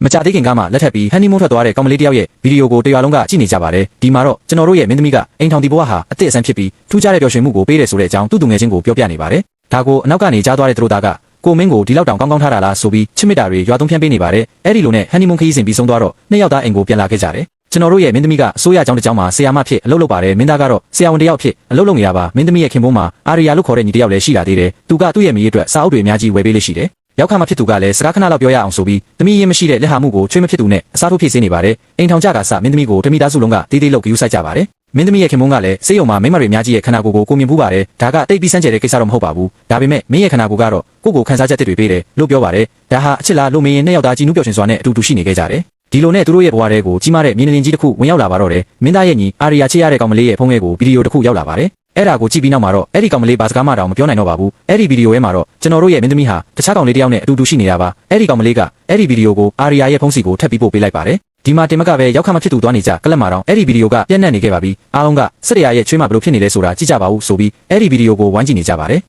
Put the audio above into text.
မကြသေးခင်ကမှလက်ထပ်ပြီးဟန်နီမွန်းထွက်သွားတဲ့ကောင်မလေးတယောက်ရဲ့ဗီဒီယိုကိုတရွာလုံးကကြည့်နေကြပါတယ်ဒီမှာတော့ကျွန်တော်တို့ရဲ့မင်းသမီးကအိမ်ထောင်ဒီဘဝဟာအသစ်အဆန်းဖြစ်ပြီးထူးခြားတဲ့ပျော်ရွှင်မှုကိုပေးတယ်ဆိုတဲ့အကြောင်းသူ့သူငယ်ချင်းကိုပြောပြနေပါတယ်ဒါကိုအနောက်ကနေကြားသွားတဲ့သူတို့သားကကိုမင်းကိုဒီလောက်တောင်ကောင်းကောင်းထားတာလားဆိုပြီးချစ်မြတ်တာတွေရွာသွန်းဖြန်းပေးနေပါတယ်အဲ့ဒီလိုနဲ့ဟန်နီမွန်းခရီးစဉ်ပြီးဆုံးသွားတော့နှစ်ယောက်သားအိမ်ကိုပြန်လာခဲ့ကြတယ်ကျွန်တော်တို့ရဲ့မင်းသမီးကအစိုးရကျောင်းတစ်ကျောင်းမှာဆရာမဖြစ်အလုပ်လုပ်ပါတယ်မင်းသားကတော့ဆရာဝန်တစ်ယောက်ဖြစ်အလုပ်လုပ်နေတာပါမင်းသမီးရဲ့ခင်ပွန်းမှာအာရီယာလို့ခေါ်တဲ့ညီတစ်ယောက်လည်းရှိလာသေးတယ်သူကသူ့ရဲ့မိအတွက်စာအုပ်တွေအများကြီးဝယ်ပေးလို့ရှိတယ်ရောက်ခါမှဖြစ်သူကလည်းစကားခဏလောက်ပြောရအောင်ဆိုပြီးသမီးရင်းမရှိတဲ့လက်ဟာမှုကိုချွေးမဖြစ်သူနဲ့အစားထိုးဖြစ်စေနေပါတယ်အိမ်ထောင်ကြကစမင်းသမီးကိုတမိသားစုလုံးကတေးသေးလောက်ဂယူးဆိုင်ကြပါတယ်မင်းသမီးရဲ့ခင်ပွန်းကလည်းစေးရုံမှာမိမတွေအများကြီးရဲ့ခန္ဓာကိုယ်ကိုမြင်ဖူးပါတယ်ဒါကတိတ်ပြီးစမ်းကြဲတဲ့ကိစ္စတော့မဟုတ်ပါဘူးဒါပေမဲ့မင်းရဲ့ခန္ဓာကိုယ်ကတော့ကိုယ့်ကိုခန်းစားချက်တွေပေးတယ်လို့ပြောပါတယ်ဒါဟာအချစ်လားလို့မင်းရဲ့နှစ်ယောက်သားကြီးနူးပျော်ရွှင်စွာနဲ့အတူတူရှိနေခဲ့ကြတယ်ဒီလိုနဲ့သူတို့ရဲ့ဘဝတွေကိုကြီးမားတဲ့မြင်းလင်းကြီးတစ်ခုဝင်ရောက်လာပါတော့တယ်မင်းသားရဲ့ညီအာရီယာချစ်ရတဲ့ကောင်မလေးရဲ့ဖုန်းထဲကိုဗီဒီယိုတစ်ခုရောက်လာပါတယ်အဲ့ဒါကိုကြည့်ပြီးနောက်မှာတော့အဲ့ဒီကောင်မလေးဘာစကားမှတောင်မပြောနိုင်တော့ပါဘူးအဲ့ဒီဗီဒီယိုထဲမှာတော့ကျွန်တော်တို့ရဲ့မင်းသမီးဟာတခြားကောင်လေးတစ်ယောက်နဲ့အတူတူရှိနေတာပါအဲ့ဒီကောင်မလေးကအဲ့ဒီဗီဒီယိုကိုအာရီယာရဲ့ဖုန်းစီကိုထပ်ပြီးပို့ပေးလိုက်ပါတယ်ဒီမှာတင်မကပဲရောက်ခါမှဖြစ်သူသွားနေကြကလပ်မှာတော့အဲ့ဒီဗီဒီယိုကပြန့်နှံ့နေခဲ့ပါပြီအားလုံးကစစ်တရာရဲ့ချွေးမှာဘလို့ဖြစ်နေလဲဆိုတာကြည့်ကြပါဦးဆိုပြီးအဲ့ဒီဗီဒီယိုကိုဝိုင်းကြည့်နေကြပါတယ်